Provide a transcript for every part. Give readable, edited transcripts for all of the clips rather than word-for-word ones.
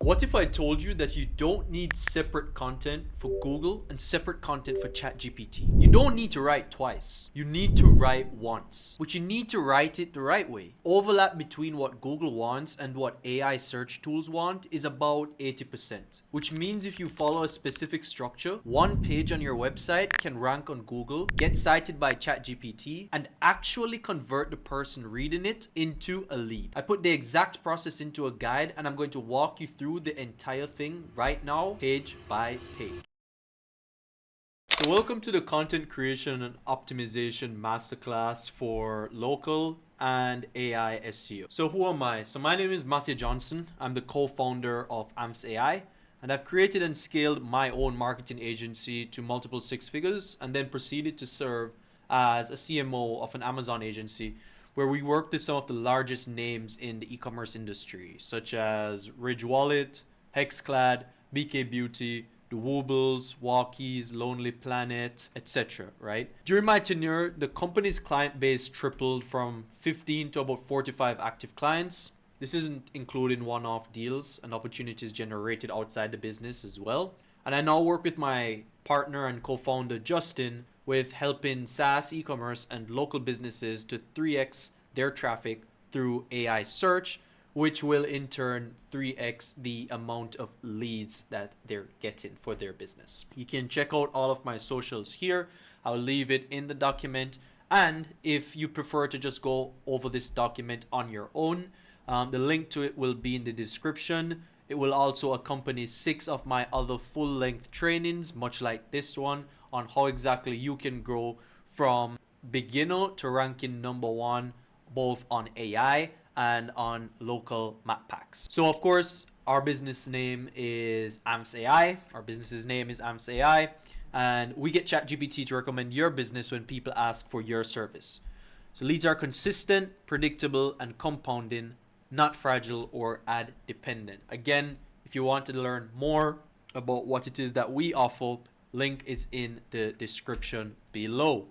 What if I told you that you don't need separate content for Google and separate content for ChatGPT? You don't need to write twice. You need to write once, but you need to write it the right way. Overlap between what Google wants and what AI search tools want is about 80%, which means if you follow a specific structure, one page on your website can rank on Google, get cited by ChatGPT, and actually convert the person reading it into a lead. I put the exact process into a guide, and I'm going to walk you through the entire thing right now, page by page. So welcome to the content creation and optimization masterclass for local and AI SEO. So who am I? So my name is Matthew Johnson. I'm the co-founder of AMS AI, and I've created and scaled my own marketing agency to multiple six figures and then proceeded to serve as a CMO of an Amazon agency where we work with some of the largest names in the e-commerce industry, such as Ridge Wallet, Hexclad, BK Beauty, the Woobles, Walkies, Lonely Planet, etc. Right? During my tenure, the company's client base tripled from 15 to about 45 active clients. This isn't including one-off deals and opportunities generated outside the business as well. And I now work with my partner and co-founder Justin with helping SaaS e-commerce and local businesses to 3x their traffic through AI search, which will in turn 3x the amount of leads that they're getting for their business. You can check out all of my socials here. I'll leave it in the document. And if you prefer to just go over this document on your own, the link to it will be in the description. It will also accompany 6 of my other full-length trainings, much like this one, on how exactly you can grow from beginner to ranking #1, both on AI and on local map packs. So of course, our business name is AMS AI. Our business's name is AMS AI. And we get ChatGPT to recommend your business when people ask for your service. So leads are consistent, predictable, and compounding, not fragile or ad dependent. Again, if you want to learn more about what it is that we offer, link is in the description below.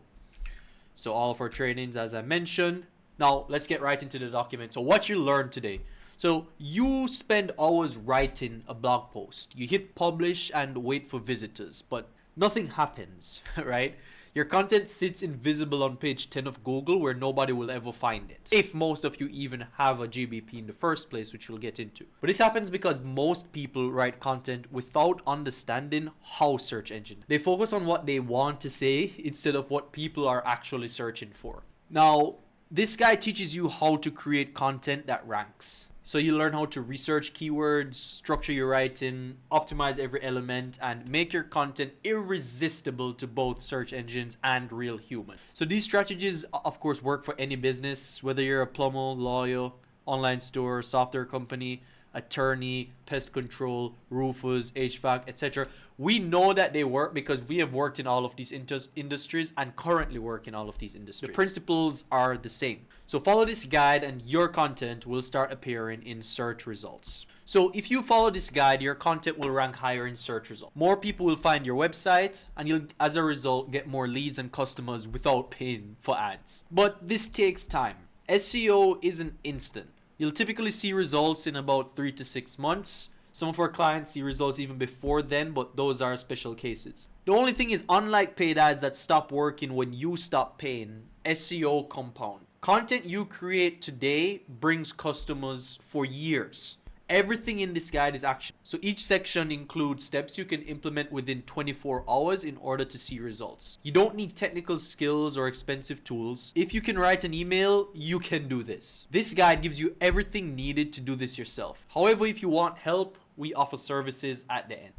So all of our trainings, as I mentioned. Now let's get right into the document. So what you learned today. So you spend hours writing a blog post. You hit publish and wait for visitors, but nothing happens, right? Your content sits invisible on page 10 of Google where nobody will ever find it, if most of you even have a GBP in the first place, which we'll get into. But this happens because most people write content without understanding how search engine. They focus on what they want to say instead of what people are actually searching for. Now, this guy teaches you how to create content that ranks. So you learn how to research keywords, structure your writing, optimize every element, and make your content irresistible to both search engines and real humans. So these strategies, of course, work for any business, whether you're a plumber, lawyer, online store, software company, attorney, pest control, roofers, HVAC, etc. We know that they work because we have worked in all of these industries and currently work in all of these industries. The principles are the same. So follow this guide and your content will start appearing in search results. So if you follow this guide, your content will rank higher in search results. More people will find your website and you'll, as a result, get more leads and customers without paying for ads. But this takes time. SEO isn't instant. You'll typically see results in about 3 to 6 months. Some of our clients see results even before then, but those are special cases. The only thing is, unlike paid ads that stop working when you stop paying, SEO compound. Content you create today brings customers for years. Everything in this guide is action. So each section includes steps you can implement within 24 hours in order to see results. You don't need technical skills or expensive tools. If you can write an email, you can do this. This guide gives you everything needed to do this yourself. However, if you want help, we offer services at the end.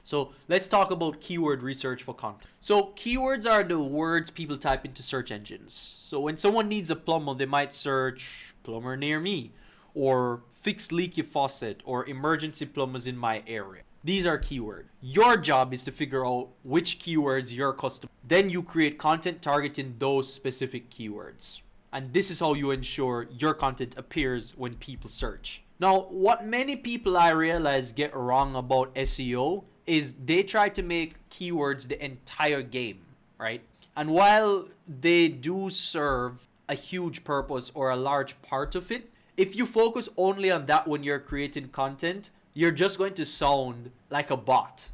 So let's talk about keyword research for content. So keywords are the words people type into search engines. So when someone needs a plumber, they might search plumber near me, or fix leaky faucet, or emergency plumbers in my area. These are keywords. Your job is to figure out which keywords your customer. Then you create content targeting those specific keywords. And this is how you ensure your content appears when people search. Now, what many people I realize get wrong about SEO is they try to make keywords the entire game, right? And while they do serve a huge purpose or a large part of it, if you focus only on that when you're creating content, you're just going to sound like a bot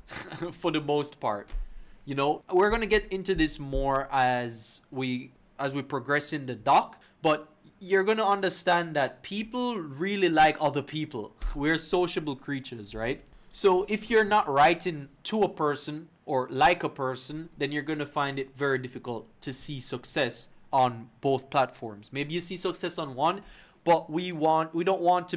for the most part. You know, we're going to get into this more as we progress in the doc, but you're going to understand that people really like other people. We're sociable creatures, right? So if you're not writing to a person or like a person, then you're going to find it very difficult to see success on both platforms. Maybe you see success on one, but we don't want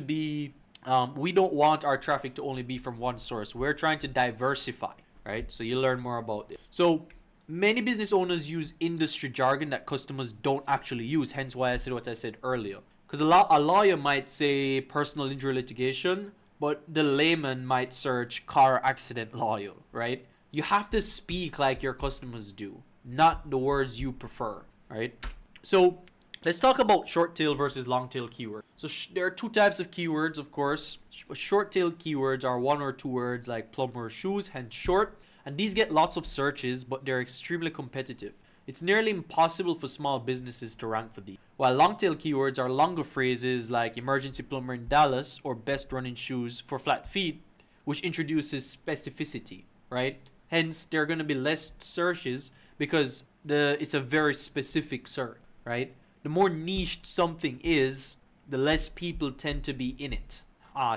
our traffic to only be from one source. We're trying to diversify, right? So you learn more about it. So many business owners use industry jargon that customers don't actually use. Hence why I said what I said earlier. Because a lawyer might say personal injury litigation, but the layman might search car accident lawyer, right? You have to speak like your customers do, not the words you prefer, right? So let's talk about short tail versus long tail keywords. So there are two types of keywords, of course. Short tail keywords are one or two words like plumber or shoes, hence short. And these get lots of searches, but they're extremely competitive. It's nearly impossible for small businesses to rank for these. While long tail keywords are longer phrases like emergency plumber in Dallas or best running shoes for flat feet, which introduces specificity, right? Hence, there are going to be less searches because it's a very specific search, right? The more niched something is, the less people tend to be in it.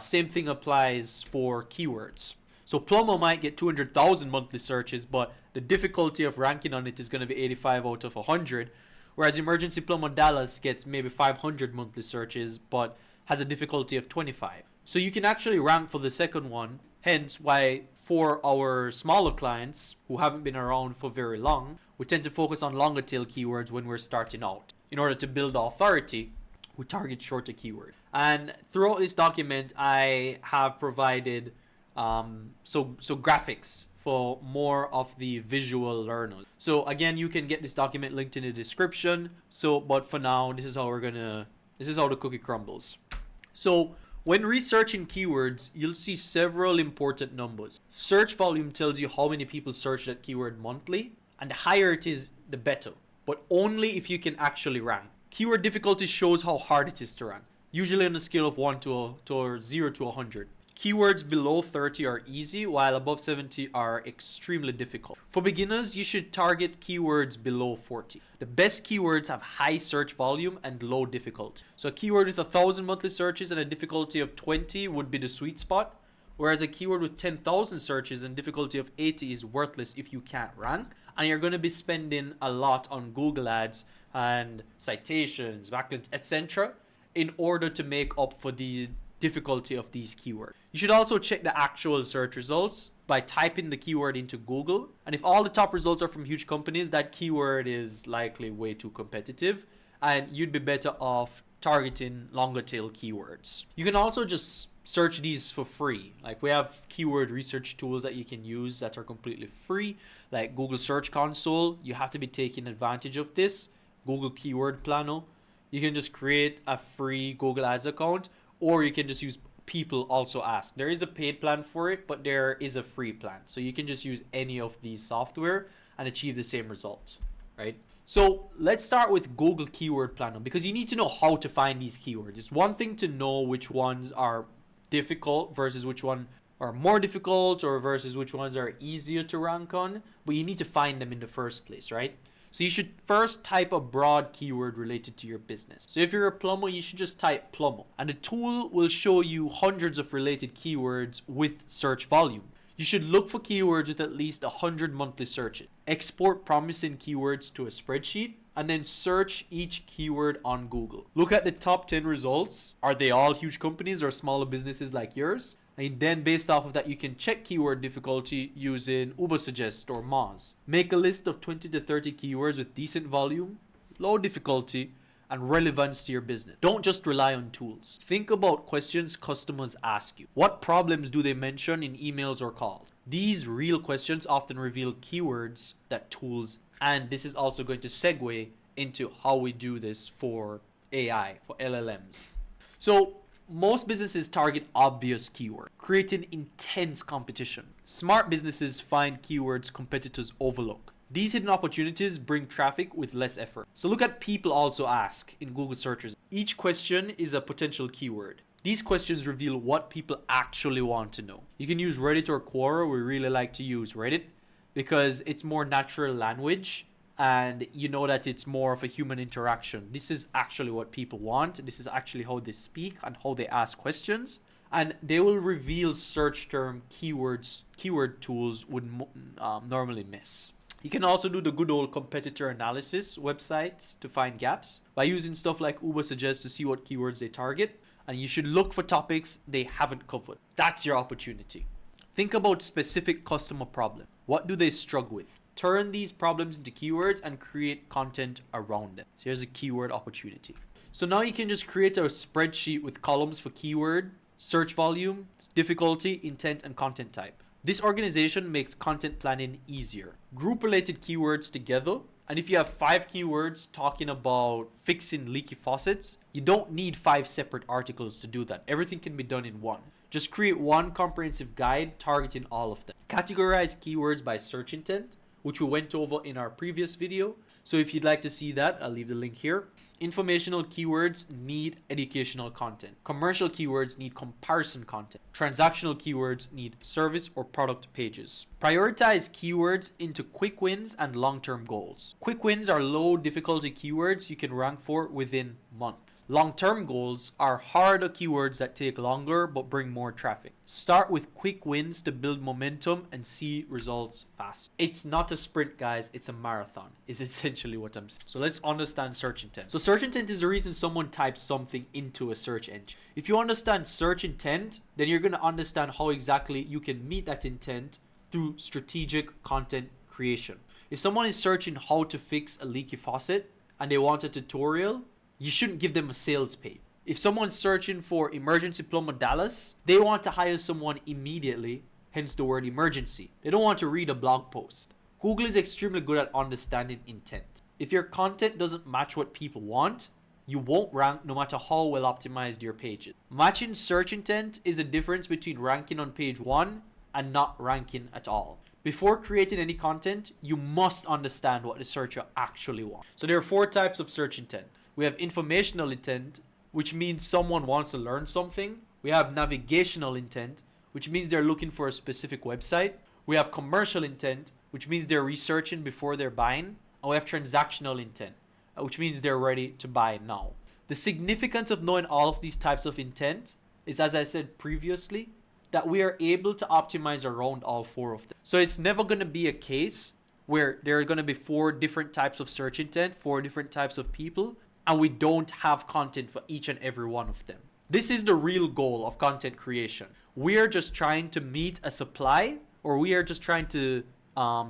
Same thing applies for keywords. So plumber might get 200,000 monthly searches, but the difficulty of ranking on it is going to be 85 out of 100. Whereas emergency plumber Dallas gets maybe 500 monthly searches, but has a difficulty of 25. So you can actually rank for the second one. Hence why for our smaller clients who haven't been around for very long, we tend to focus on longer tail keywords when we're starting out. In order to build authority, we target shorter keywords. And throughout this document, I have provided so graphics for more of the visual learners. So again, you can get this document linked in the description. But for now, this is how the cookie crumbles. So when researching keywords, you'll see several important numbers. Search volume tells you how many people search that keyword monthly, and the higher it is, the better, but only if you can actually rank. Keyword difficulty shows how hard it is to rank, usually on a scale of 0 to 100. Keywords below 30 are easy, while above 70 are extremely difficult. For beginners, you should target keywords below 40. The best keywords have high search volume and low difficulty. So a keyword with 1,000 monthly searches and a difficulty of 20 would be the sweet spot, whereas a keyword with 10,000 searches and difficulty of 80 is worthless if you can't rank, and you're going to be spending a lot on Google Ads and citations, backlinks, etc. in order to make up for the difficulty of these keywords. You should also check the actual search results by typing the keyword into Google. And if all the top results are from huge companies, that keyword is likely way too competitive and you'd be better off targeting longer tail keywords. You can also just search these for free. Like we have keyword research tools that you can use that are completely free, like Google Search Console. You have to be taking advantage of this. Google Keyword Planner. You can just create a free Google Ads account, or you can just use People Also Ask. There is a paid plan for it, but there is a free plan. So you can just use any of these software and achieve the same result, right? So let's start with Google Keyword Planner, because you need to know how to find these keywords. It's one thing to know which ones are difficult versus which one are more difficult, or versus which ones are easier to rank on, but you need to find them in the first place, right? So you should first type a broad keyword related to your business. So if you're a plumber, you should just type plumber, and the tool will show you hundreds of related keywords with search volume. You should look for keywords with at least 100 monthly searches. Export promising keywords to a spreadsheet and then search each keyword on Google. Look at the top 10 results. Are they all huge companies or smaller businesses like yours? And then based off of that, you can check keyword difficulty using Ubersuggest or Moz. Make a list of 20 to 30 keywords with decent volume, low difficulty, and relevance to your business. Don't just rely on tools. Think about questions customers ask you. What problems do they mention in emails or calls? These real questions often reveal keywords that tools, and this is also going to segue into how we do this for AI, for LLMs. So most businesses target obvious keywords, creating intense competition. Smart businesses find keywords competitors overlook. These hidden opportunities bring traffic with less effort. So look at People Also Ask in Google searches. Each question is a potential keyword. These questions reveal what people actually want to know. You can use Reddit or Quora. We really like to use Reddit because it's more natural language and you know that it's more of a human interaction. This is actually what people want. This is actually how they speak and how they ask questions. And they will reveal search term keyword tools would normally miss. You can also do the good old competitor analysis websites to find gaps by using stuff like Ubersuggest to see what keywords they target. And you should look for topics they haven't covered. That's your opportunity. Think about specific customer problem. What do they struggle with? Turn these problems into keywords and create content around them. So here's a keyword opportunity. So now you can just create a spreadsheet with columns for keyword, search volume, difficulty, intent, and content type. This organization makes content planning easier. Group related keywords together. And if you have 5 keywords talking about fixing leaky faucets, you don't need 5 separate articles to do that. Everything can be done in one. Just create one comprehensive guide targeting all of them. Categorize keywords by search intent, which we went over in our previous video. So if you'd like to see that, I'll leave the link here. Informational keywords need educational content. Commercial keywords need comparison content. Transactional keywords need service or product pages. Prioritize keywords into quick wins and long-term goals. Quick wins are low difficulty keywords you can rank for within months. Long-term goals are harder keywords that take longer but bring more traffic. Start with quick wins to build momentum and see results fast. It's not a sprint, guys. It's a marathon, is essentially what I'm saying. So let's understand search intent. So search intent is the reason someone types something into a search engine. If you understand search intent, then you're going to understand how exactly you can meet that intent through strategic content creation. If someone is searching how to fix a leaky faucet and they want a tutorial, you shouldn't give them a sales page. If someone's searching for emergency plumber Dallas, they want to hire someone immediately, hence the word emergency. They don't want to read a blog post. Google is extremely good at understanding intent. If your content doesn't match what people want, you won't rank no matter how well optimized your page is. Matching search intent is a difference between ranking on page 1 and not ranking at all. Before creating any content, you must understand what the searcher actually wants. So there are 4 types of search intent. We have informational intent, which means someone wants to learn something. We have navigational intent, which means they're looking for a specific website. We have commercial intent, which means they're researching before they're buying. And we have transactional intent, which means they're ready to buy now. The significance of knowing all of these types of intent is, as I said previously, that we are able to optimize around all 4 of them. So it's never going to be a case where there are going to be 4 different types of search intent, 4 different types of people, and we don't have content for each and every one of them. This is the real goal of content creation. We are just trying to meet a supply, or we are just trying to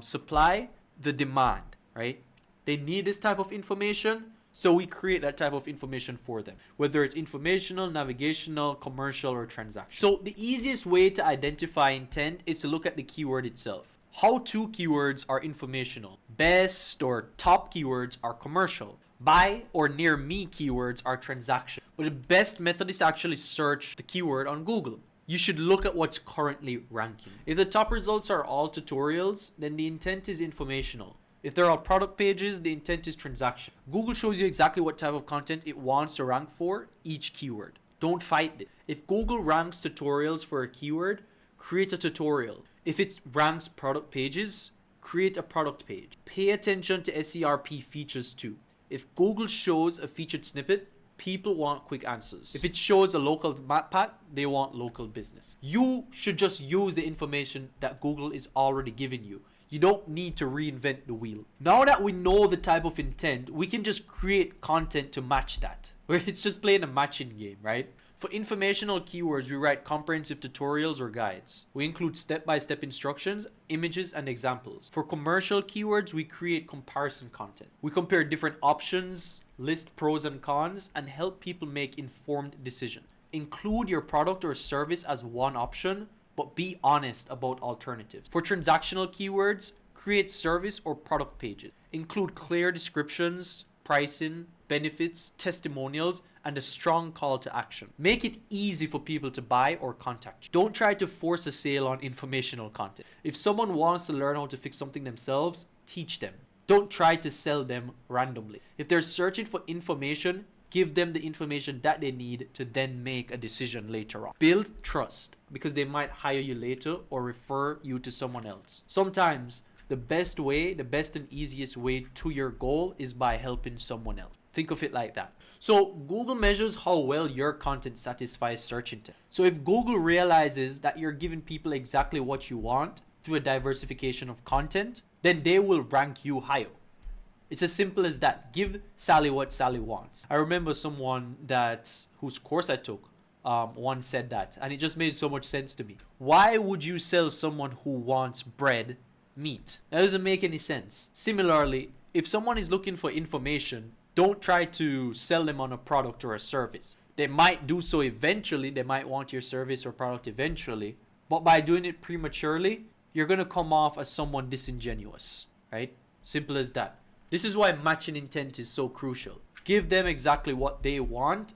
supply the demand, right? They need this type of information, so we create that type of information for them, whether it's informational, navigational, commercial, or transactional. So the easiest way to identify intent is to look at the keyword itself. How-to keywords are informational. Best or top keywords are commercial. Buy or near me keywords are transactional. But the best method is to actually search the keyword on Google. You should look at what's currently ranking. If the top results are all tutorials, then the intent is informational. If they're all product pages, the intent is transaction. Google shows you exactly what type of content it wants to rank for each keyword. Don't fight it. If Google ranks tutorials for a keyword, create a tutorial. If it ranks product pages, create a product page. Pay attention to SERP features too. If Google shows a featured snippet, people want quick answers. If it shows a local map pack, they want local business. You should just use the information that Google is already giving you. You don't need to reinvent the wheel. Now that we know the type of intent, we can just create content to match that. Where it's just playing a matching game, right? For informational keywords, we write comprehensive tutorials or guides. We include step-by-step instructions, images, and examples. For commercial keywords, we create comparison content. We compare different options, list pros and cons, and help people make informed decisions. Include your product or service as one option, but be honest about alternatives. For transactional keywords, create service or product pages. Include clear descriptions, pricing, benefits, testimonials, and a strong call to action. Make it easy for people to buy or contact you. Don't try to force a sale on informational content. If someone wants to learn how to fix something themselves, teach them. Don't try to sell them randomly. If they're searching for information, Give them the information that they need to then make a decision later on. Build trust, because they might hire you later or refer you to someone else. Sometimes the best way, the best and easiest way to your goal is by helping someone else. Think of it like that. So Google measures how well your content satisfies search intent. So if Google realizes that you're giving people exactly what you want through a diversification of content, then they will rank you higher. It's as simple as that. Give Sally what Sally wants. I remember someone whose course I took once said that, and it just made so much sense to me. Why would you sell someone who wants bread meat? That doesn't make any sense. Similarly, if someone is looking for information, don't try to sell them on a product or a service. They might do so eventually. They might want your service or product eventually, but by doing it prematurely, you're going to come off as someone disingenuous, right? Simple as that. This is why matching intent is so crucial. Give them exactly what they want,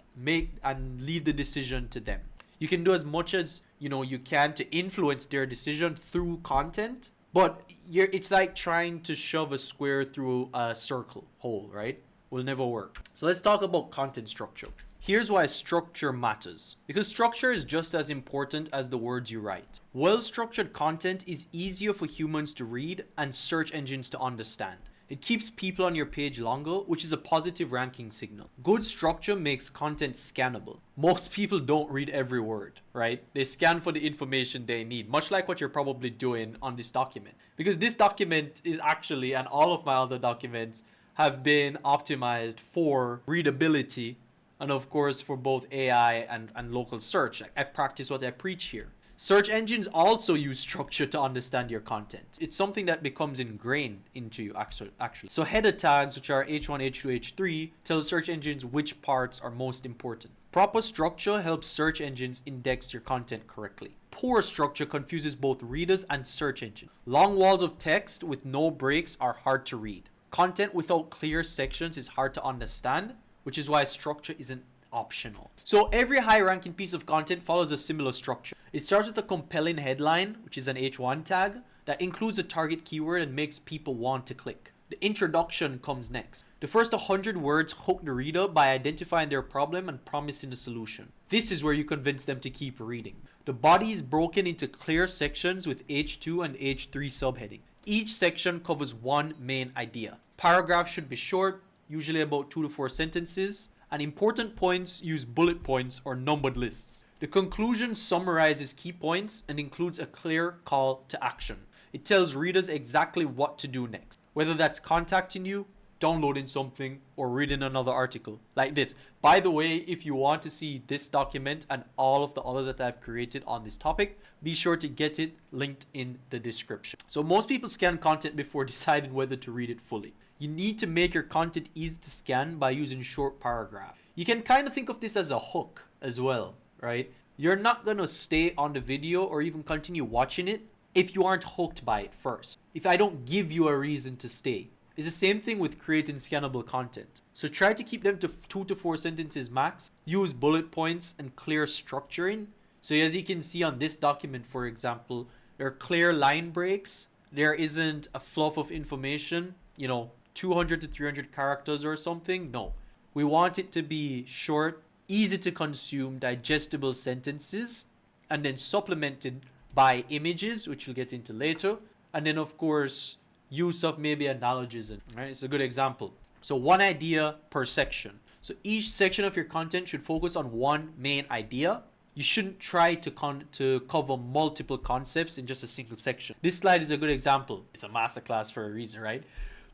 and leave the decision to them. You can do as much as you can to influence their decision through content, but it's like trying to shove a square through a circle hole, right? Will never work. So let's talk about content structure. Here's why structure matters. Because structure is just as important as the words you write. Well-structured content is easier for humans to read and search engines to understand. It keeps people on your page longer, which is a positive ranking signal. Good structure makes content scannable. Most people don't read every word, right? They scan for the information they need, much like what you're probably doing on this document. Because this document is actually, and all of my other documents, have been optimized for readability and of course for both AI and local search. I practice what I preach here. Search engines also use structure to understand your content. It's something that becomes ingrained into you actually. So header tags, which are H1, H2, H3, tell search engines which parts are most important. Proper structure helps search engines index your content correctly. Poor structure confuses both readers and search engines. Long walls of text with no breaks are hard to read. Content without clear sections is hard to understand, which is why structure isn't optional. So every high-ranking piece of content follows a similar structure. It starts with a compelling headline, which is an H1 tag, that includes a target keyword and makes people want to click. The introduction comes next. The first 100 words hook the reader by identifying their problem and promising the solution. This is where you convince them to keep reading. The body is broken into clear sections with H2 and H3 subheading. Each section covers one main idea. Paragraphs should be short, usually about 2 to 4 sentences, and important points use bullet points or numbered lists. The conclusion summarizes key points and includes a clear call to action. It tells readers exactly what to do next, whether that's contacting you, downloading something, or reading another article like this. By the way, if you want to see this document and all of the others that I've created on this topic, be sure to get it linked in the description. So most people scan content before deciding whether to read it fully. You need to make your content easy to scan by using short paragraphs. You can kind of think of this as a hook as well, right? You're not going to stay on the video or even continue watching it if you aren't hooked by it first. If I don't give you a reason to stay. It's the same thing with creating scannable content. So try to keep them to 2 to 4 sentences max. Use bullet points and clear structuring. So as you can see on this document, for example, there are clear line breaks. There isn't a fluff of information, 200 to 300 characters or something. No, we want it to be short, easy to consume, digestible sentences, and then supplemented by images, which we'll get into later. And then of course, use of maybe analogies, right? It's a good example. So one idea per section. So each section of your content should focus on one main idea. You shouldn't try to cover multiple concepts in just a single section. This slide is a good example. It's a masterclass for a reason, right?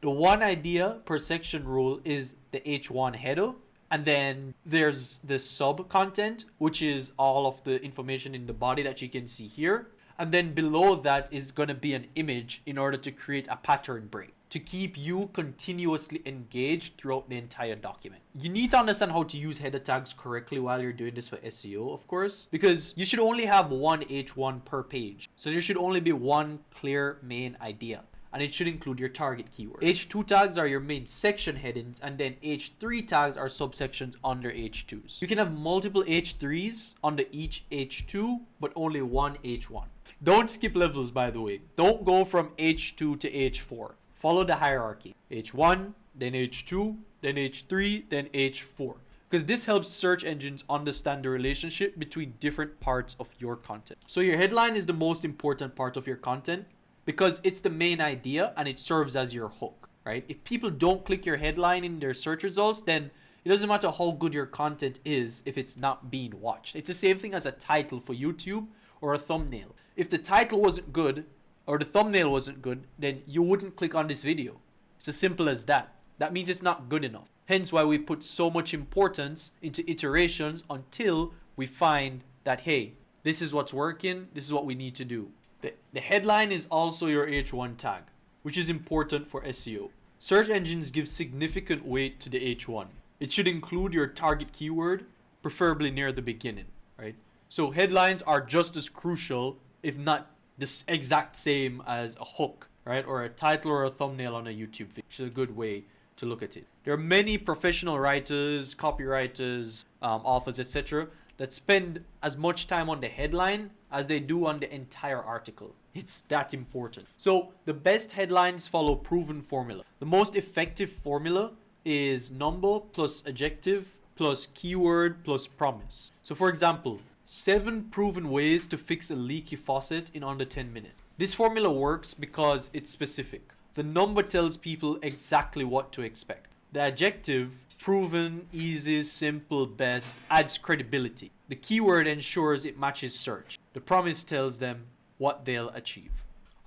The one idea per section rule is the H1 header. And then there's the sub content, which is all of the information in the body that you can see here. And then below that is going to be an image in order to create a pattern break to keep you continuously engaged throughout the entire document. You need to understand how to use header tags correctly while you're doing this for SEO, of course, because you should only have one H1 per page. So there should only be one clear main idea. And it should include your target keyword. H2 tags are your main section headings, and then H3 tags are subsections under H2s. You can have multiple H3s under each H2, but only one H1. Don't skip levels, by the way. Don't go from H2 to H4. Follow the hierarchy. H1, then H2, then H3, then H4. because this helps search engines understand the relationship between different parts of your content. So your headline is the most important part of your content because it's the main idea and it serves as your hook, right? If people don't click your headline in their search results, then it doesn't matter how good your content is if it's not being watched. It's the same thing as a title for YouTube or a thumbnail. If the title wasn't good or the thumbnail wasn't good, then you wouldn't click on this video. It's as simple as that. That means it's not good enough. Hence why we put so much importance into iterations until we find that, hey, this is what's working, this is what we need to do. The headline is also your H1 tag, which is important for SEO. Search engines give significant weight to the H1. It should include your target keyword, preferably near the beginning, right? So headlines are just as crucial, if not the exact same as a hook, right? Or a title or a thumbnail on a YouTube video, which is a good way to look at it. There are many professional writers, copywriters, authors, etc. that spend as much time on the headline as they do on the entire article. It's that important. So the best headlines follow proven formula. The most effective formula is number plus adjective plus keyword plus promise. So for example, 7 proven ways to fix a leaky faucet in under 10 minutes. This formula works because it's specific. The number tells people exactly what to expect. The adjective, proven, easy, simple, best, adds credibility. The keyword ensures it matches search. The promise tells them what they'll achieve.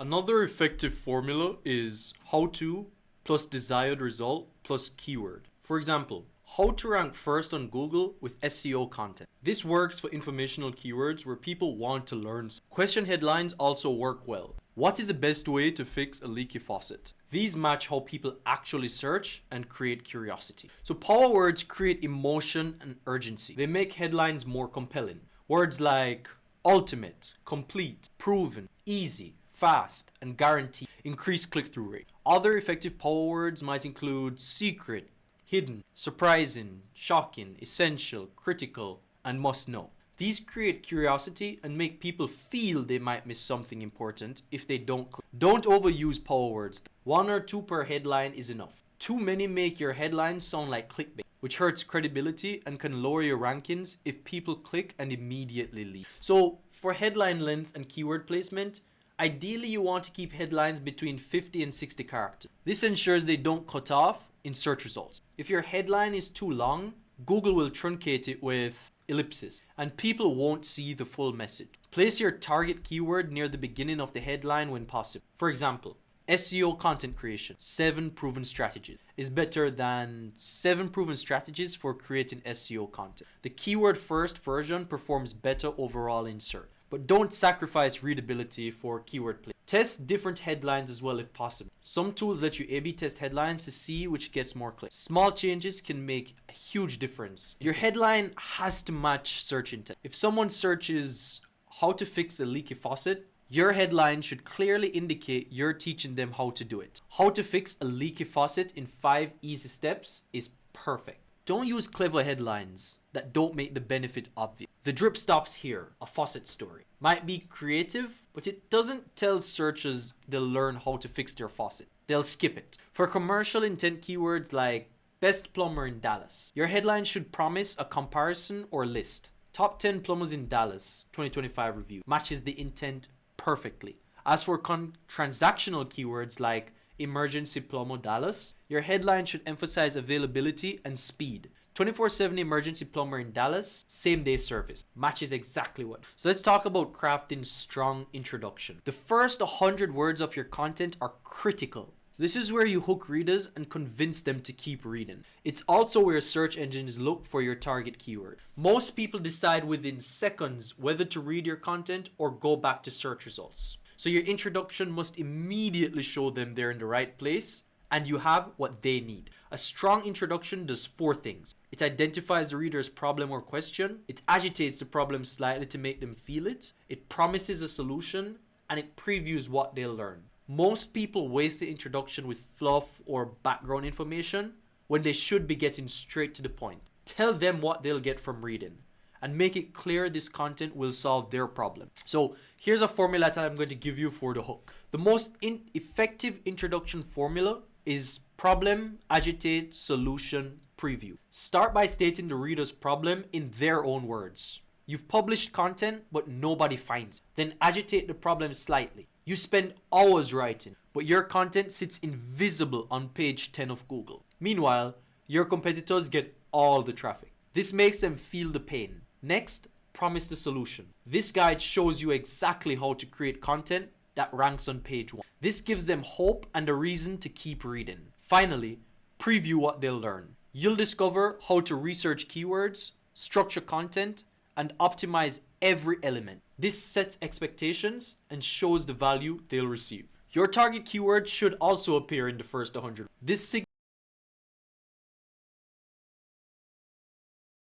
Another effective formula is how to plus desired result plus keyword. For example, how to rank first on Google with SEO content. This works for informational keywords where people want to learn. Question headlines also work well. What is the best way to fix a leaky faucet? These match how people actually search and create curiosity. So power words create emotion and urgency. They make headlines more compelling. Words like ultimate, complete, proven, easy, fast, and guaranteed increase click-through rate. Other effective power words might include secret, hidden, surprising, shocking, essential, critical, and must know. These create curiosity and make people feel they might miss something important if they don't click. Don't overuse power words. 1 or 2 per headline is enough. Too many make your headlines sound like clickbait, which hurts credibility and can lower your rankings if people click and immediately leave. So for headline length and keyword placement, ideally you want to keep headlines between 50 and 60 characters. This ensures they don't cut off in search results. If your headline is too long, Google will truncate it with ellipses and people won't see the full message. Place your target keyword near the beginning of the headline when possible. For example, SEO content creation, 7 proven strategies is better than 7 proven strategies for creating SEO content. The keyword first version performs better overall in search, but don't sacrifice readability for keyword play. Test different headlines as well if possible. Some tools let you A/B test headlines to see which gets more clicks. Small changes can make a huge difference. Your headline has to match search intent. If someone searches how to fix a leaky faucet, your headline should clearly indicate you're teaching them how to do it. How to fix a leaky faucet in 5 easy steps is perfect. Don't use clever headlines that don't make the benefit obvious. The drip stops here, a faucet story. Might be creative, but it doesn't tell searchers they'll learn how to fix their faucet. They'll skip it. For commercial intent keywords like best plumber in Dallas, your headline should promise a comparison or list. Top 10 plumbers in Dallas 2025 review matches the intent perfectly. As for transactional keywords like emergency plumber Dallas, your headline should emphasize availability and speed. 24/7 emergency plumber in Dallas, same day service. Matches exactly what. So let's talk about crafting strong introduction. The first 100 words of your content are critical. This is where you hook readers and convince them to keep reading. It's also where search engines look for your target keyword. Most people decide within seconds whether to read your content or go back to search results. So your introduction must immediately show them they're in the right place and you have what they need. A strong introduction does 4 things. It identifies the reader's problem or question. It agitates the problem slightly to make them feel it. It promises a solution and it previews what they'll learn. Most people waste the introduction with fluff or background information when they should be getting straight to the point. Tell them what they'll get from reading and make it clear this content will solve their problem. So here's a formula that I'm going to give you for the hook. The most effective introduction formula is problem, agitate, solution, preview. Start by stating the reader's problem in their own words. You've published content, but nobody finds it. Then agitate the problem slightly. You spend hours writing, but your content sits invisible on page 10 of Google. Meanwhile, your competitors get all the traffic. This makes them feel the pain. Next, promise the solution. This guide shows you exactly how to create content that ranks on page 1. This gives them hope and a reason to keep reading. Finally, preview what they'll learn. You'll discover how to research keywords, structure content, and optimize every element. This sets expectations and shows the value they'll receive. Your target keyword should also appear in the first 100. This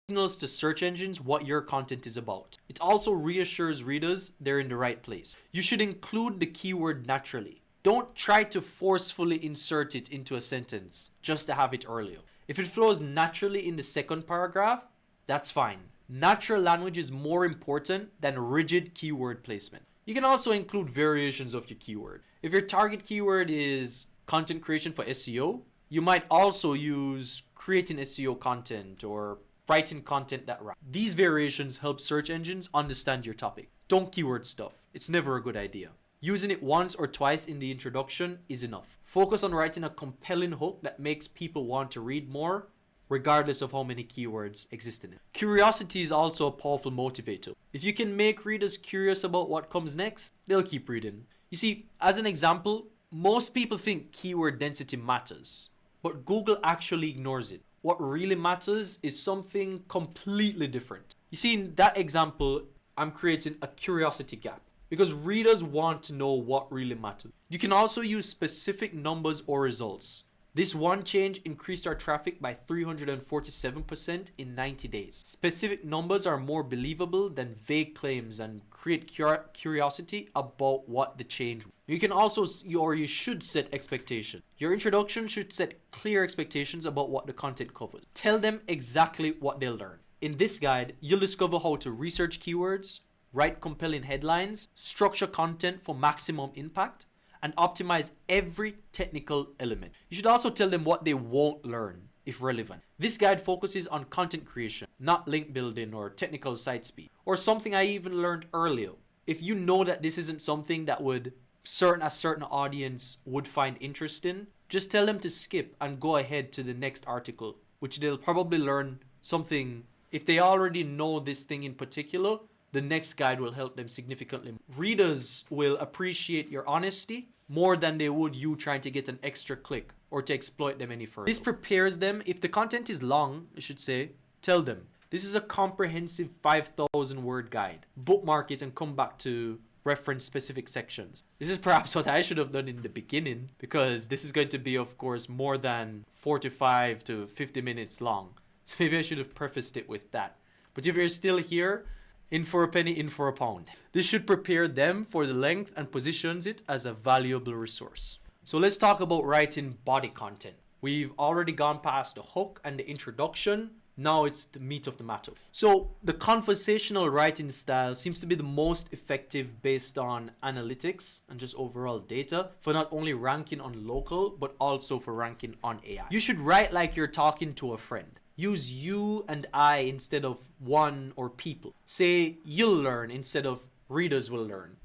signals to search engines what your content is about. It also reassures readers they're in the right place. You should include the keyword naturally. Don't try to forcefully insert it into a sentence just to have it earlier. If it flows naturally in the second paragraph, that's fine. Natural language is more important than rigid keyword placement. You can also include variations of your keyword. If your target keyword is content creation for SEO, you might also use creating SEO content or writing content that ranks. These variations help search engines understand your topic. Don't keyword stuff. It's never a good idea. Using it once or twice in the introduction is enough. Focus on writing a compelling hook that makes people want to read more, regardless of how many keywords exist in it. Curiosity is also a powerful motivator. If you can make readers curious about what comes next, they'll keep reading. You see, as an example, most people think keyword density matters, but Google actually ignores it. What really matters is something completely different. You see, in that example, I'm creating a curiosity gap because readers want to know what really matters. You can also use specific numbers or results. This one change increased our traffic by 347% in 90 days. Specific numbers are more believable than vague claims and create curiosity about what the change was. You can also, or you should set expectations. Your introduction should set clear expectations about what the content covers. Tell them exactly what they'll learn. In this guide, you'll discover how to research keywords, write compelling headlines, structure content for maximum impact, and optimize every technical element. You should also tell them what they won't learn, if relevant. This guide focuses on content creation, not link building or technical site speed, or something I even learned earlier. If you know that this isn't something that a certain audience would find interesting, just tell them to skip and go ahead to the next article, which they'll probably learn something. If they already know this thing in particular, the next guide will help them significantly. Readers will appreciate your honesty more than they would you trying to get an extra click or to exploit them any further. This prepares them. If the content is long, I should say, tell them this is a comprehensive 5,000 word guide. Bookmark it and come back to reference specific sections. This is perhaps what I should have done in the beginning, because this is going to be, of course, more than 45 to 50 minutes long. So maybe I should have prefaced it with that. But if you're still here, in for a penny, in for a pound. This should prepare them for the length and positions it as a valuable resource. So let's talk about writing body content. We've already gone past the hook and the introduction. Now it's the meat of the matter. So the conversational writing style seems to be the most effective based on analytics and just overall data for not only ranking on local, but also for ranking on AI. You should write like you're talking to a friend. Use you and I instead of one or people. Say you'll learn instead of readers will learn.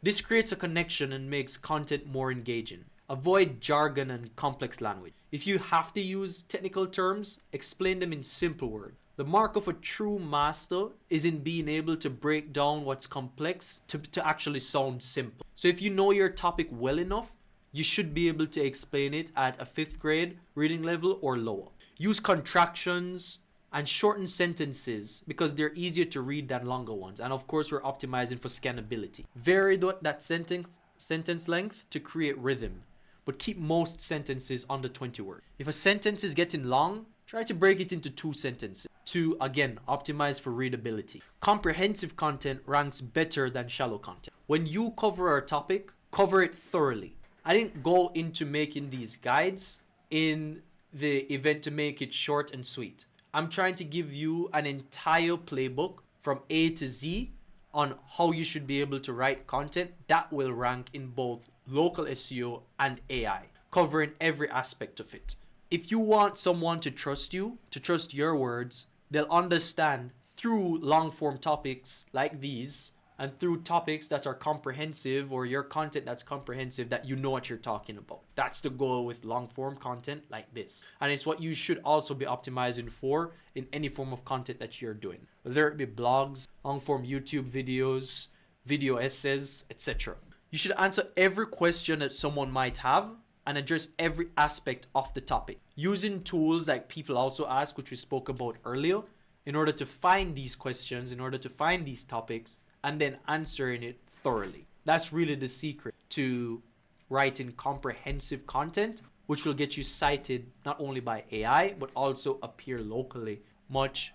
This creates a connection and makes content more engaging. Avoid jargon and complex language. If you have to use technical terms, explain them in simple words. The mark of a true master is in being able to break down what's complex to actually sound simple. So if you know your topic well enough, you should be able to explain it at a 5th grade reading level or lower. Use contractions and shorten sentences because they're easier to read than longer ones. And of course, we're optimizing for scannability. Vary that sentence length to create rhythm, but keep most sentences under 20 words. If a sentence is getting long, try to break it into 2 sentences to, again, optimize for readability. Comprehensive content ranks better than shallow content. When you cover a topic, cover it thoroughly. I didn't go into making these guides in the event to make it short and sweet. I'm trying to give you an entire playbook from A to Z on how you should be able to write content that will rank in both local SEO and AI, covering every aspect of it. If you want someone to trust you, to trust your words, they'll understand through long form topics like these and through topics that are comprehensive or your content that's comprehensive, that you know what you're talking about. That's the goal with long form content like this. And it's what you should also be optimizing for in any form of content that you're doing, whether it be blogs, long form YouTube videos, video essays, etc. You should answer every question that someone might have and address every aspect of the topic using tools like People Also Ask, which we spoke about earlier, in order to find these questions, in order to find these topics, and then answering it thoroughly. That's really the secret to writing comprehensive content, which will get you cited not only by AI, but also appear locally much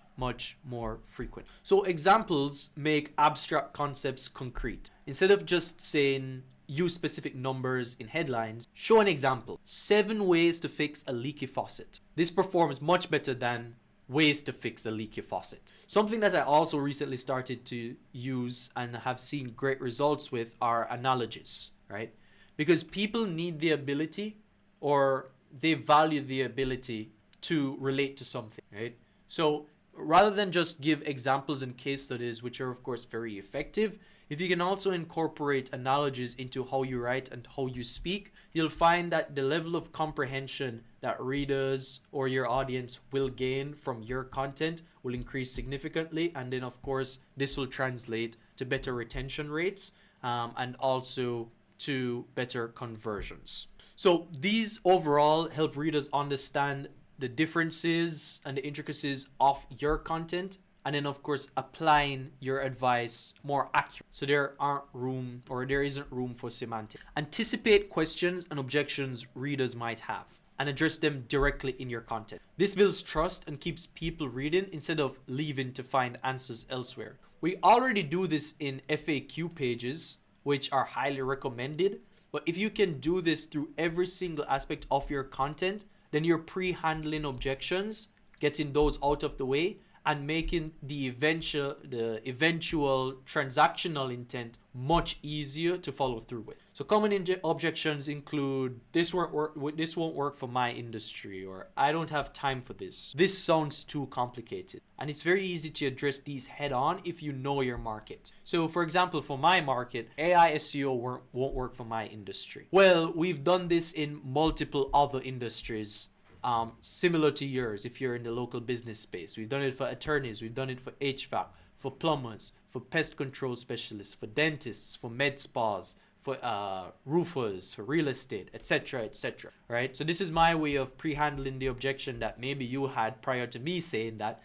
more frequent. So examples make abstract concepts concrete. Instead of just saying use specific numbers in headlines, show an example. 7 ways to fix a leaky faucet. This performs much better than ways to fix a leaky faucet. Something that I also recently started to use and have seen great results with are analogies, right? Because people need the ability, or they value the ability to relate to something, right? So rather than just give examples and case studies, which are of course very effective, if you can also incorporate analogies into how you write and how you speak, you'll find that the level of comprehension that readers or your audience will gain from your content will increase significantly. And then of course, this will translate to better retention rates and also to better conversions. So these overall help readers understand the differences and the intricacies of your content, and then of course applying your advice more accurate. So there isn't room for semantic. Anticipate questions and objections readers might have and address them directly in your content. This builds trust and keeps people reading instead of leaving to find answers elsewhere. We already do this in FAQ pages, which are highly recommended, but if you can do this through every single aspect of your content, then you're pre-handling objections, getting those out of the way, and making the eventual transactional intent much easier to follow through with. So common objections include, this won't work for my industry, or I don't have time for this. This sounds too complicated. And it's very easy to address these head on if you know your market. So for example, for my market, AI SEO won't work for my industry. Well, we've done this in multiple other industries similar to yours. If you're in the local business space, we've done it for attorneys, we've done it for HVAC, for plumbers, for pest control specialists, for dentists, for med spas, for roofers, for real estate, etc., etc. Right? So this is my way of pre-handling the objection that maybe you had prior to me saying that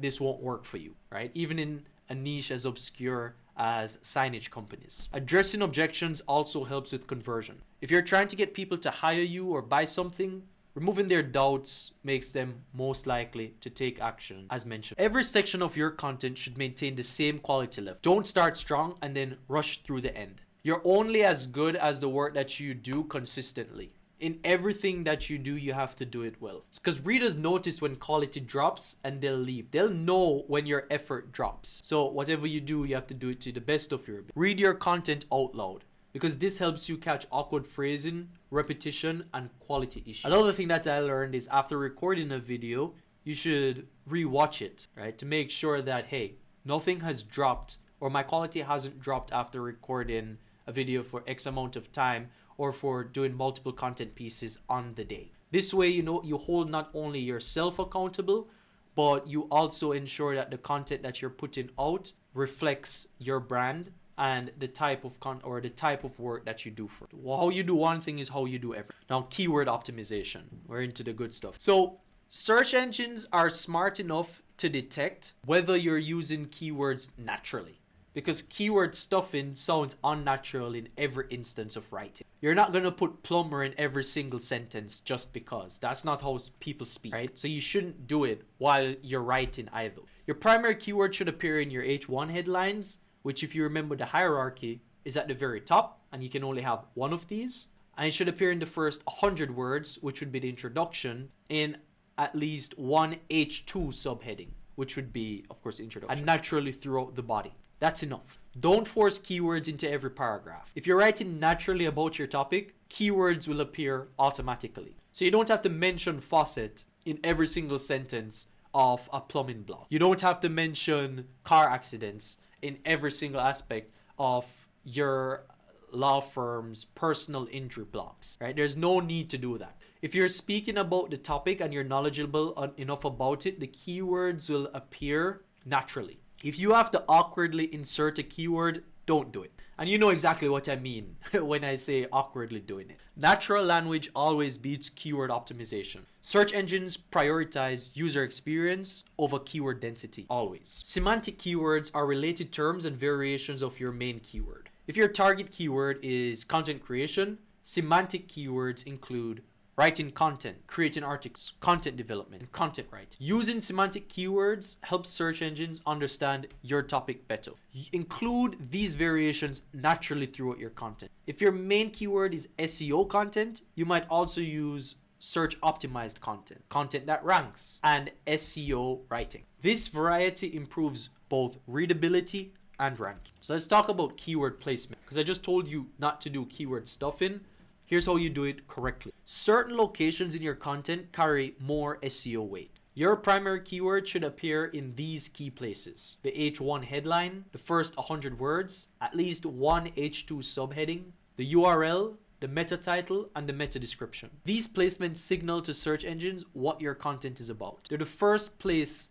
this won't work for you, right? Even in a niche as obscure as signage companies. Addressing objections also helps with conversion. If you're trying to get people to hire you or buy something, removing their doubts makes them most likely to take action, as mentioned. Every section of your content should maintain the same quality level. Don't start strong and then rush through the end. You're only as good as the work that you do consistently. In everything that you do, you have to do it well. Because readers notice when quality drops and they'll leave. They'll know when your effort drops. So whatever you do, you have to do it to the best of your ability. Read your content out loud, because this helps you catch awkward phrasing, repetition, and quality issues. Another thing that I learned is after recording a video, you should re-watch it, right? To make sure that, hey, nothing has dropped, or my quality hasn't dropped after recording a video for X amount of time, or for doing multiple content pieces on the day. This way, you hold not only yourself accountable, but you also ensure that the content that you're putting out reflects your brand and the type of the type of work that you do for it. Well, how you do one thing is how you do everything. Now, keyword optimization. We're into the good stuff. So search engines are smart enough to detect whether you're using keywords naturally, because keyword stuffing sounds unnatural in every instance of writing. You're not going to put plumber in every single sentence just because. That's not how people speak, right? So you shouldn't do it while you're writing either. Your primary keyword should appear in your H1 headlines, which, if you remember the hierarchy, is at the very top, and you can only have one of these. And it should appear in the first 100 words, which would be the introduction, in at least one H2 subheading, which would be, of course, the introduction, and naturally throughout the body. That's enough. Don't force keywords into every paragraph. If you're writing naturally about your topic, keywords will appear automatically. So you don't have to mention faucet in every single sentence of a plumbing blog. You don't have to mention car accidents in every single aspect of your law firm's personal injury blogs, right? There's no need to do that. If you're speaking about the topic and you're knowledgeable enough about it, the keywords will appear naturally. If you have to awkwardly insert a keyword, don't do it. And you know exactly what I mean when I say awkwardly doing it. Natural language always beats keyword optimization. Search engines prioritize user experience over keyword density, always. Semantic keywords are related terms and variations of your main keyword. If your target keyword is content creation, semantic keywords include writing content, creating articles, content development, and content writing. Using semantic keywords helps search engines understand your topic better. Include these variations naturally throughout your content. If your main keyword is SEO content, you might also use search optimized content that ranks, and SEO writing. This variety improves both readability and ranking. So let's talk about keyword placement, because I just told you not to do keyword stuffing. Here's how you do it correctly. Certain locations in your content carry more SEO weight. Your primary keyword should appear in these key places: the H1 headline, the first 100 words, at least one H2 subheading, the URL, the meta title, and the meta description. These placements signal to search engines what your content is about. They're the first places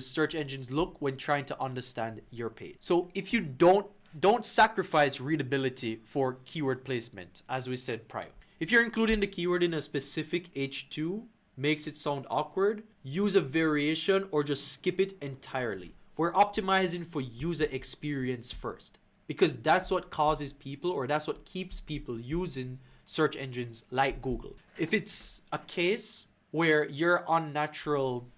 search engines look when trying to understand your page. So if you don't sacrifice readability for keyword placement, as we said prior. If you're including the keyword in a specific H2 makes it sound awkward, use a variation or just skip it entirely. We're optimizing for user experience first, because that's what causes people, or that's what keeps people using search engines like Google. If it's a case where your unnatural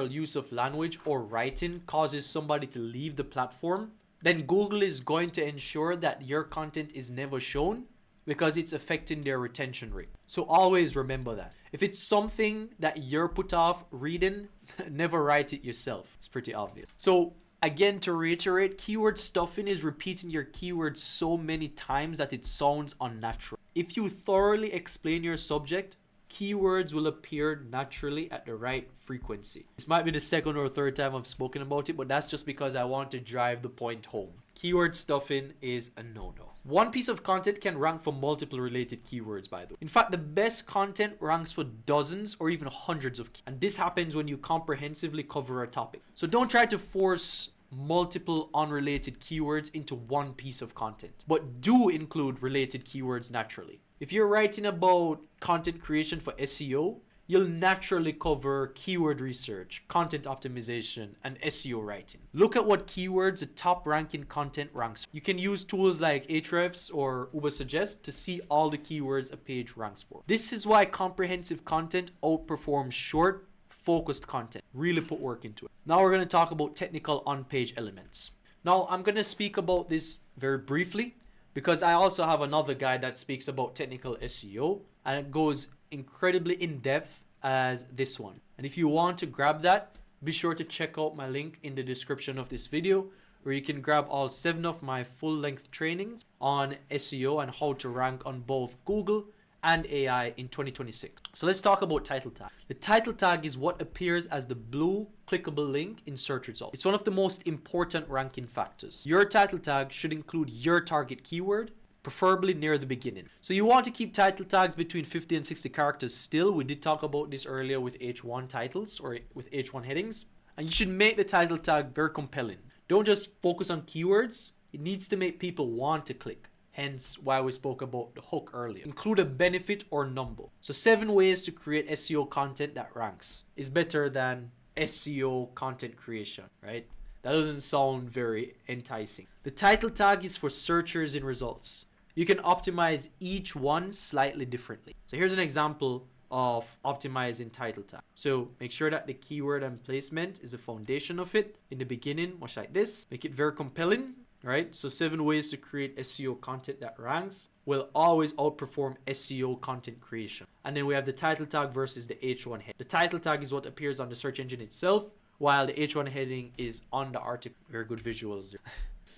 use of language or writing causes somebody to leave the platform, then Google is going to ensure that your content is never shown because it's affecting their retention rate. So always remember that. If it's something that you're put off reading, never write it yourself. It's pretty obvious. So again, to reiterate, keyword stuffing is repeating your keywords so many times that it sounds unnatural. If you thoroughly explain your subject, keywords will appear naturally at the right frequency. This might be the second or third time I've spoken about it, but that's just because I want to drive the point home. Keyword stuffing is a no-no. One piece of content can rank for multiple related keywords, by the way. In fact, the best content ranks for dozens or even hundreds of keywords. And this happens when you comprehensively cover a topic. So don't try to force multiple unrelated keywords into one piece of content, but do include related keywords naturally. If you're writing about content creation for SEO, you'll naturally cover keyword research, content optimization, and SEO writing. Look at what keywords the top ranking content ranks. You can use tools like Ahrefs or Ubersuggest to see all the keywords a page ranks for. This is why comprehensive content outperforms short, focused content. Really put work into it. Now we're going to talk about technical on-page elements. Now I'm going to speak about this very briefly, because I also have another guide that speaks about technical SEO, and it goes incredibly in depth as this one. And if you want to grab that, be sure to check out my link in the description of this video, where you can grab all 7 of my full-length trainings on SEO and how to rank on both Google and AI in 2026. So let's talk about title tag. The title tag is what appears as the blue clickable link in search results. It's one of the most important ranking factors. Your title tag should include your target keyword, preferably near the beginning. So you want to keep title tags between 50 and 60 characters still. We did talk about this earlier with H1 titles or with H1 headings. And you should make the title tag very compelling. Don't just focus on keywords. It needs to make people want to click. Hence why we spoke about the hook earlier. Include a benefit or number. So 7 ways to create SEO content that ranks is better than SEO content creation, right? That doesn't sound very enticing. The title tag is for searchers in results. You can optimize each one slightly differently. So here's an example of optimizing title tag. So make sure that the keyword and placement is the foundation of it in the beginning, much like this. Make it very compelling. Right? So 7 ways to create SEO content that ranks will always outperform SEO content creation. And then we have the title tag versus the H1 head. The title tag is what appears on the search engine itself, while the H1 heading is on the article. Very good visuals there.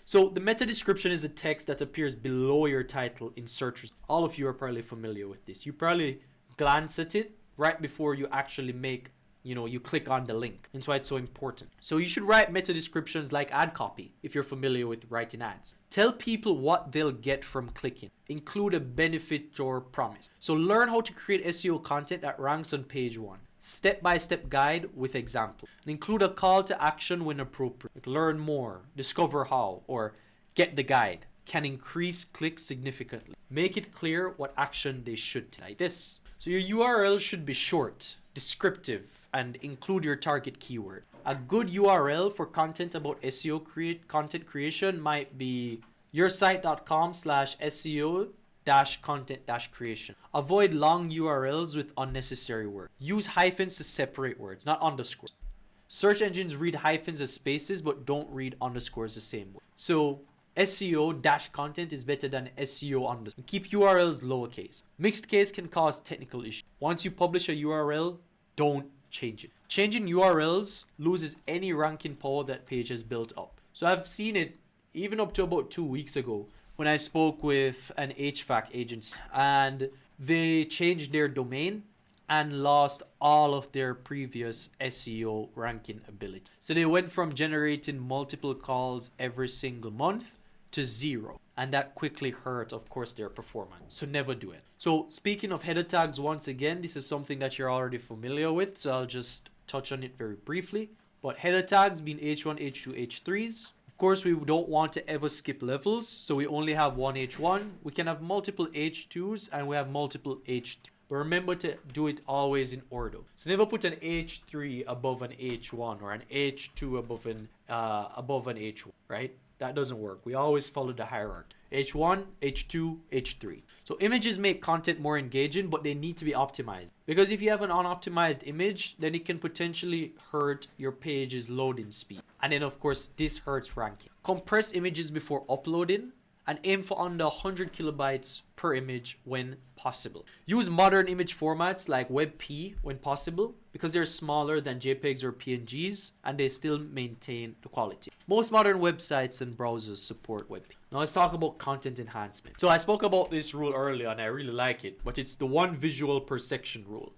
So the meta description is a text that appears below your title in search results. All of you are probably familiar with this. You probably glance at it right before you actually make, you click on the link. That's why it's so important. So you should write meta descriptions like ad copy if you're familiar with writing ads. Tell people what they'll get from clicking. Include a benefit or promise. So learn how to create SEO content that ranks on page 1. Step-by-step guide with example. And include a call to action when appropriate. Like learn more, discover how, or get the guide. Can increase clicks significantly. Make it clear what action they should take. Like this. So your URL should be short, descriptive, and include your target keyword. A good URL for content about SEO content creation might be yoursite.com/SEO-content-creation. Avoid long URLs with unnecessary words. Use hyphens to separate words, not underscores. Search engines read hyphens as spaces, but don't read underscores the same way. So SEO-content is better than SEO underscore. Keep URLs lowercase. Mixed case can cause technical issues. Once you publish a URL, don't change it. Changing URLs loses any ranking power that page has built up. So I've seen it even up to about 2 weeks ago when I spoke with an HVAC agency, and they changed their domain and lost all of their previous SEO ranking ability. So they went from generating multiple calls every single month to 0. And that quickly hurt, of course, their performance. So never do it. So speaking of header tags, once again, this is something that you're already familiar with. So I'll just touch on it very briefly. But header tags being H1, H2, H3s. Of course, we don't want to ever skip levels. So we only have one H1. We can have multiple H2s and we have multiple H3. But remember to do it always in order. So never put an H3 above an H1 or an H2 above an H1, right? That doesn't work. We always follow the hierarchy. H1, H2, H3. So images make content more engaging, but they need to be optimized. Because if you have an unoptimized image, then it can potentially hurt your page's loading speed. And then of course, this hurts ranking. Compress images before uploading and aim for under 100 kilobytes per image when possible. Use modern image formats like WebP when possible because they're smaller than JPEGs or PNGs and they still maintain the quality. Most modern websites and browsers support WebP. Now let's talk about content enhancement. So I spoke about this rule earlier and I really like it, but it's the one visual per section rule.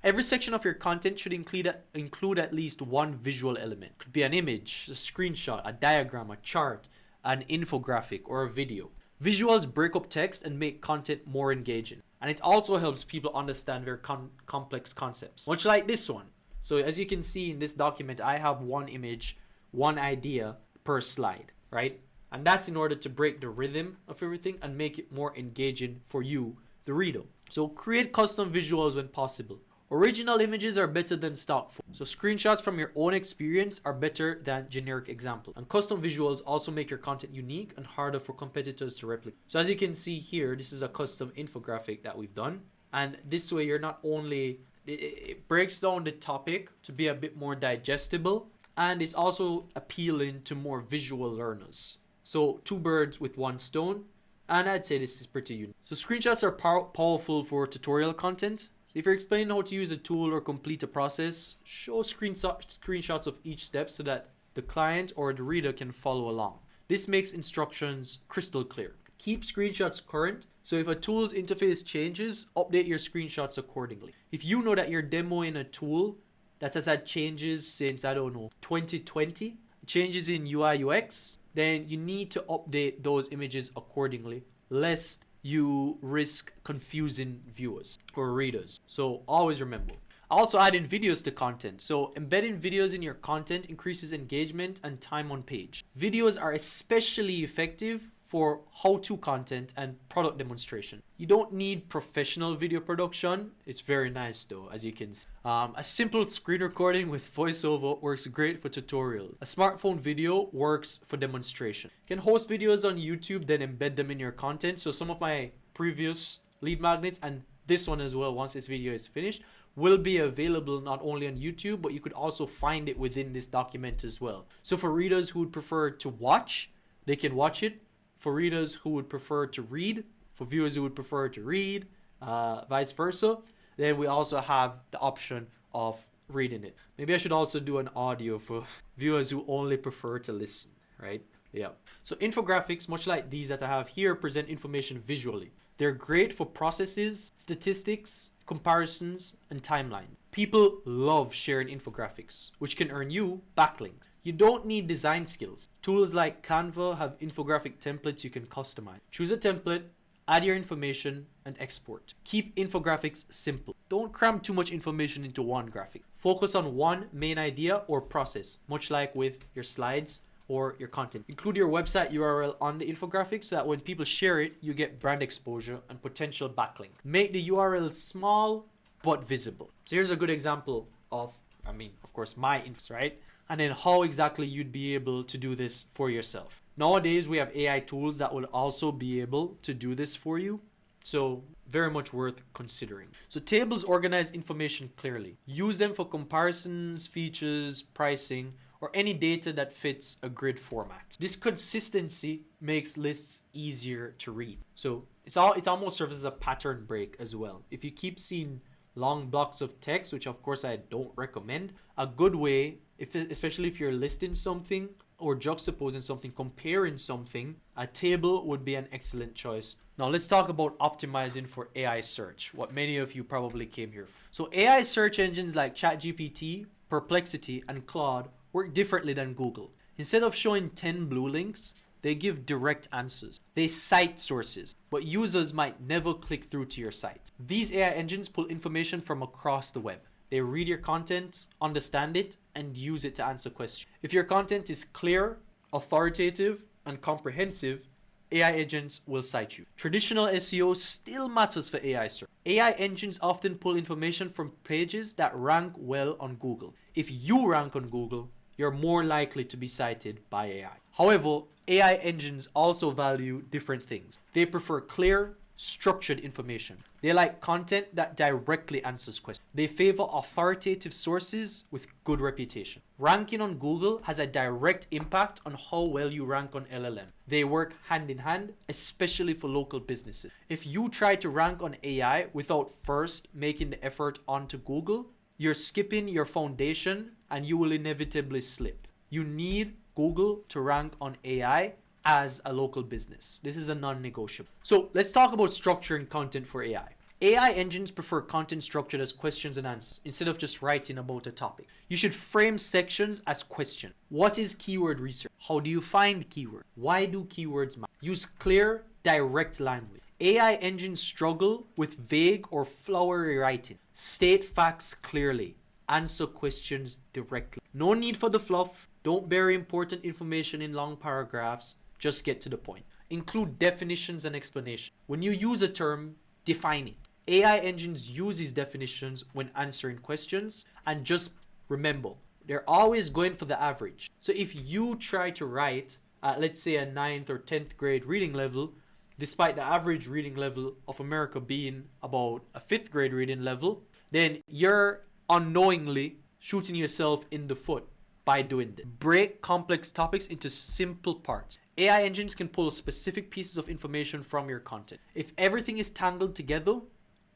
Every section of your content should include at least one visual element. It could be an image, a screenshot, a diagram, a chart, an infographic, or a video. Visuals break up text and make content more engaging. And it also helps people understand very complex concepts, much like this one. So as you can see in this document, I have one image, one idea per slide, right? And that's in order to break the rhythm of everything and make it more engaging for you, the reader. So create custom visuals when possible. Original images are better than stock photos. So screenshots from your own experience are better than generic examples. And custom visuals also make your content unique and harder for competitors to replicate. So as you can see here, this is a custom infographic that we've done. And this way you're not only, it breaks down the topic to be a bit more digestible, and it's also appealing to more visual learners. So 2 birds with 1 stone. And I'd say this is pretty unique. So screenshots are powerful for tutorial content. If you're explaining how to use a tool or complete a process, show screenshots of each step so that the client or the reader can follow along. This makes instructions crystal clear. Keep screenshots current, so if a tool's interface changes, update your screenshots accordingly. If you know that you're demoing a tool that has had changes since, 2020, changes in UI UX, then you need to update those images accordingly, lest you risk confusing viewers or readers. So always remember. Also adding videos to content. So embedding videos in your content increases engagement and time on page. Videos are especially effective for how-to content and product demonstration. You don't need professional video production. It's very nice though, as you can see. A simple screen recording with voiceover works great for tutorials. A smartphone video works for demonstration. You can host videos on YouTube, then embed them in your content. So some of my previous lead magnets and this one as well, once this video is finished, will be available not only on YouTube, but you could also find it within this document as well. So for readers who would prefer to watch, they can watch it. For readers who would prefer to read, for viewers who would prefer to read, vice versa, then we also have the option of reading it. Maybe I should also do an audio for viewers who only prefer to listen, right? Yeah. So infographics, much like these that I have here, present information visually. They're great for processes, statistics, comparisons, and timeline. People love sharing infographics, which can earn you backlinks. You don't need design skills. Tools like Canva have infographic templates you can customize. Choose a template, add your information, and export. Keep infographics simple. Don't cram too much information into one graphic. Focus on one main idea or process, much like with your slides or your content. Include your website URL on the infographic so that when people share it, you get brand exposure and potential backlinks. Make the URL small but visible. So here's a good example of, of course, my info, right? And then how exactly you'd be able to do this for yourself. Nowadays, we have AI tools that will also be able to do this for you. So very much worth considering. So tables organize information clearly. Use them for comparisons, features, pricing, or any data that fits a grid format. This consistency makes lists easier to read. So it almost serves as a pattern break as well. If you keep seeing long blocks of text, which of course I don't recommend, a good way, especially if you're listing something or juxtaposing something, comparing something, a table would be an excellent choice. Now let's talk about optimizing for AI search, what many of you probably came here for. So AI search engines like ChatGPT, Perplexity, and Claude work differently than Google. Instead of showing 10 blue links, they give direct answers. They cite sources, but users might never click through to your site. These AI engines pull information from across the web. They read your content, understand it, and use it to answer questions. If your content is clear, authoritative, and comprehensive, AI agents will cite you. Traditional SEO still matters for AI search. AI engines often pull information from pages that rank well on Google. If you rank on Google, you're more likely to be cited by AI. However, AI engines also value different things. They prefer clear, structured information. They like content that directly answers questions. They favor authoritative sources with good reputation. Ranking on Google has a direct impact on how well you rank on LLM. They work hand in hand, especially for local businesses. If you try to rank on AI without first making the effort onto Google, you're skipping your foundation and you will inevitably slip. You need Google to rank on AI as a local business. This is a non-negotiable. So let's talk about structuring content for AI. AI engines prefer content structured as questions and answers instead of just writing about a topic. You should frame sections as questions. What is keyword research? How do you find keywords? Why do keywords matter? Use clear, direct language. AI engines struggle with vague or flowery writing. State facts clearly. Answer questions directly. No need for the fluff. Don't bury important information in long paragraphs. Just get to the point. Include definitions and explanation. When you use a term, define it. AI engines use these definitions when answering questions, and just remember, they're always going for the average. So if you try to write at, let's say, a 9th or 10th grade reading level, despite the average reading level of America being about a 5th grade reading level, then you're unknowingly shooting yourself in the foot by doing this. Break complex topics into simple parts. AI engines can pull specific pieces of information from your content. If everything is tangled together,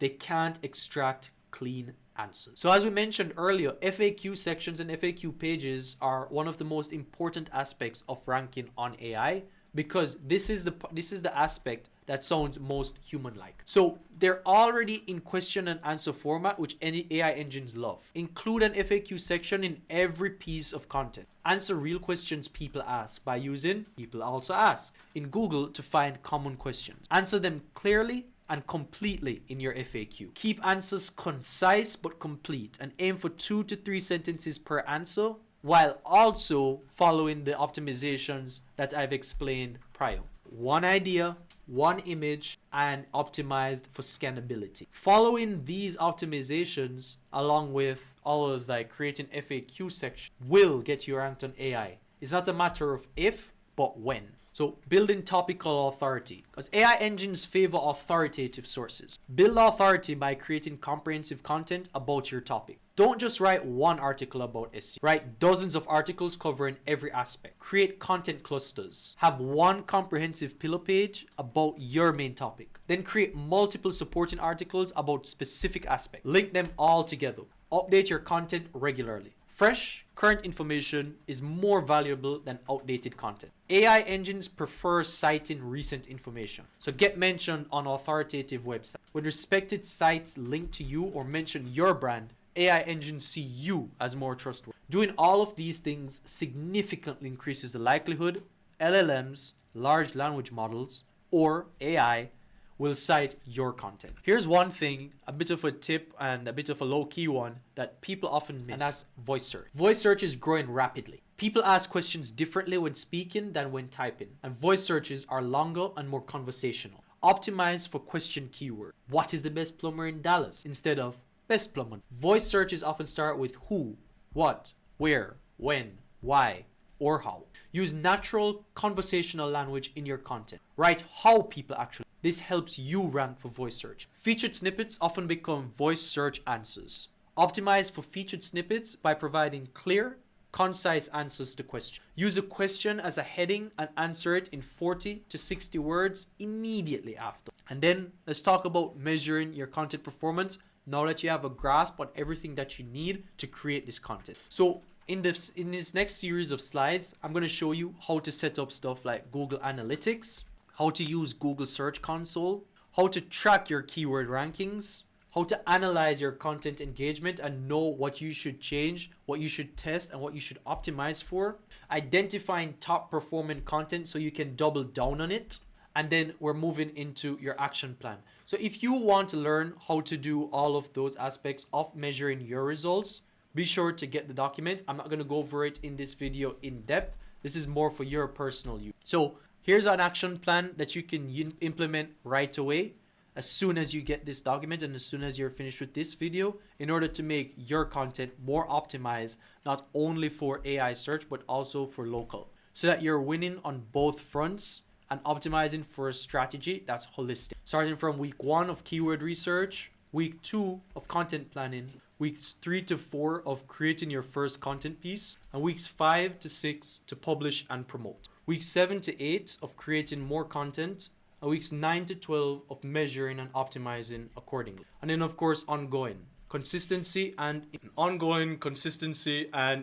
they can't extract clean answers. So as we mentioned earlier, FAQ sections and FAQ pages are one of the most important aspects of ranking on AI, because this is the aspect that sounds most human-like. So they're already in question and answer format, which any AI engines love. Include an FAQ section in every piece of content. Answer real questions people ask by using people also ask in Google to find common questions. Answer them clearly and completely in your FAQ. Keep answers concise but complete, and aim for 2 to 3 sentences per answer, while also following the optimizations that I've explained prior. One idea, one image, and optimized for scannability. Following these optimizations, along with others like creating FAQ section, will get you ranked on AI. It's not a matter of if, but when. So building topical authority, because AI engines favor authoritative sources. Build authority by creating comprehensive content about your topic. Don't just write one article about SEO. Write dozens of articles covering every aspect. Create content clusters. Have one comprehensive pillar page about your main topic. Then create multiple supporting articles about specific aspects. Link them all together. Update your content regularly. Fresh, current information is more valuable than outdated content. AI engines prefer citing recent information, so get mentioned on authoritative websites. When respected sites link to you or mention your brand, AI engines see you as more trustworthy. Doing all of these things significantly increases the likelihood LLMs, large language models, or AI will cite your content. Here's one thing, a bit of a tip and a bit of a low-key one that people often miss, and that's voice search. Voice search is growing rapidly. People ask questions differently when speaking than when typing, and voice searches are longer and more conversational. Optimize for question keyword. What is the best plumber in Dallas? Instead of best plumber. Voice searches often start with who, what, where, when, why, or how. Use natural conversational language in your content. Write how people actually. This helps you rank for voice search. Featured snippets often become voice search answers. Optimize for featured snippets by providing clear, concise answers to questions. Use a question as a heading and answer it in 40 to 60 words immediately after. And then let's talk about measuring your content performance now that you have a grasp on everything that you need to create this content. So in this next series of slides, I'm going to show you how to set up stuff like Google Analytics, how to use Google Search Console, how to track your keyword rankings, how to analyze your content engagement and know what you should change, what you should test, and what you should optimize for, identifying top performing content so you can double down on it, and then we're moving into your action plan. So if you want to learn how to do all of those aspects of measuring your results, be sure to get the document. I'm not going to go over it in this video in depth. This is more for your personal use. So here's an action plan that you can implement right away as soon as you get this document and as soon as you're finished with this video in order to make your content more optimized, not only for AI search, but also for local, so that you're winning on both fronts and optimizing for a strategy that's holistic. Starting from week 1 of keyword research, week 2 of content planning, weeks 3 to 4 of creating your first content piece, and weeks 5 to 6 to publish and promote. Weeks 7 to 8 of creating more content, and weeks 9 to 12 of measuring and optimizing accordingly. And then of course ongoing consistency and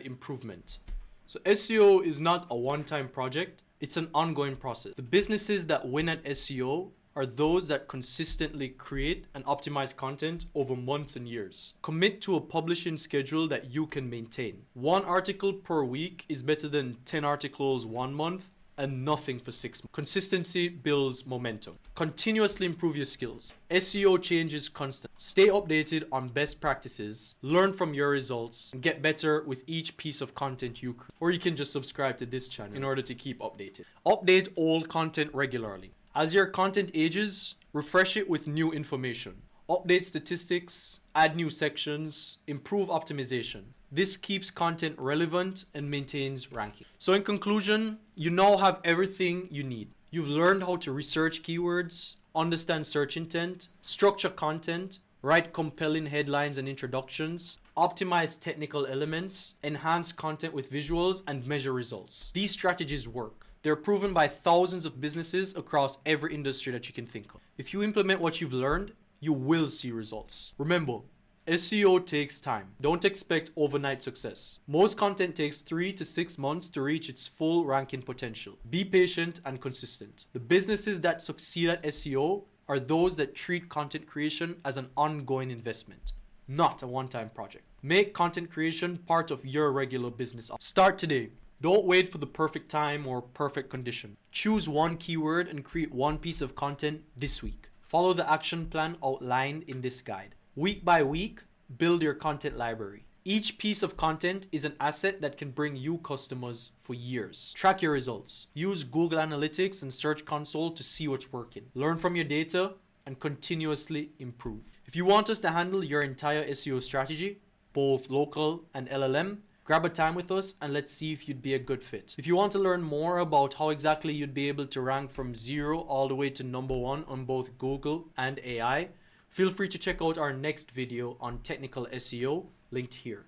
improvement. So SEO is not a one-time project, it's an ongoing process. The businesses that win at SEO are those that consistently create and optimize content over months and years. Commit to a publishing schedule that you can maintain. 1 article per week is better than 10 articles 1 month and nothing for 6 months. Consistency builds momentum. Continuously improve your skills. SEO changes constant. Stay updated on best practices, learn from your results, and get better with each piece of content you create. Or you can just subscribe to this channel in order to keep updated. Update old content regularly. As your content ages, refresh it with new information. Update statistics, add new sections, improve optimization. This keeps content relevant and maintains ranking. So in conclusion, you now have everything you need. You've learned how to research keywords, understand search intent, structure content, write compelling headlines and introductions, optimize technical elements, enhance content with visuals, and measure results. These strategies work. They're proven by thousands of businesses across every industry that you can think of. If you implement what you've learned, you will see results. Remember, SEO takes time. Don't expect overnight success. Most content takes 3 to 6 months to reach its full ranking potential. Be patient and consistent. The businesses that succeed at SEO are those that treat content creation as an ongoing investment, not a one-time project. Make content creation part of your regular business. Start today. Don't wait for the perfect time or perfect condition. Choose 1 keyword and create 1 piece of content this week. Follow the action plan outlined in this guide. Week by week, build your content library. Each piece of content is an asset that can bring you customers for years. Track your results. Use Google Analytics and Search Console to see what's working. Learn from your data and continuously improve. If you want us to handle your entire SEO strategy, both local and LLM, grab a time with us and let's see if you'd be a good fit. If you want to learn more about how exactly you'd be able to rank from 0 all the way to #1 on both Google and AI, feel free to check out our next video on technical SEO linked here.